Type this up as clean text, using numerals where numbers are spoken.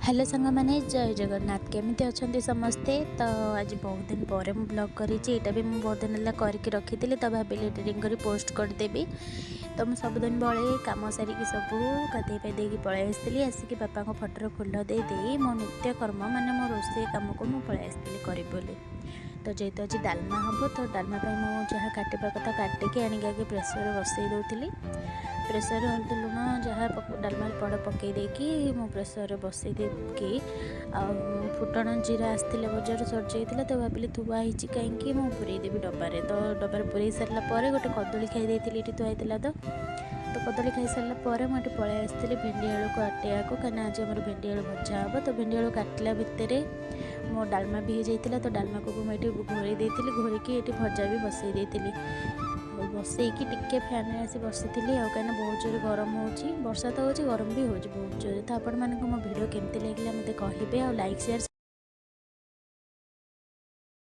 Hello सांग मैंने जय जगन्नाथ केमी अच्छा समस्ते। तो आज बहुत दिन पर ब्लॉग करी भी मुझे बहुत दिन करके रखी तो भाविली एडिटिंग कर पोस्ट करदेवी। तो मुझे सबुदिन बड़े कम सारिकी सब गाधे पादे पलि आसती आसिक बापा को फटर फुल दे मो नित्य कर्म माने मो रोसे कम को मुझे पलि आसती करी बोली। तो जेहेतु आज डालमा हम तो डालमा मुझे जहाँ काटा कथा काटिकी आगे आगे प्रेसर बसई दूसरी। प्रेसर हल्दी लुण जहाँ डालमा पड़ पकईदेकी मो प्रेसर बसई देकी फुटण जीरा आसते बजार सर जाता तो भाविली थुआ ही कहीं मुझे देवी डबारे। तो डबार पूरे सारापर गोटे कदली खाई थुआई तो कदली खाई सारापर मुझे पलि आसती भेंडी आलू काटिया कहीं आज आम भेंडी आलू भजा हे। तो भेंडी आलू काटिला भितर मो डालमा भी हो जाता तो डालमा को मुझे घोरी देती घोरिकी ये भजा भी बसई देती बसईकी टिके फैन आसी बसी कहीं बहुत जोर गरम हो वर्षा तो हो गरम भी हो बहुत जोर। तो आपण मानक मो वीडियो केमती लगे मत कहे और लाइक शेयर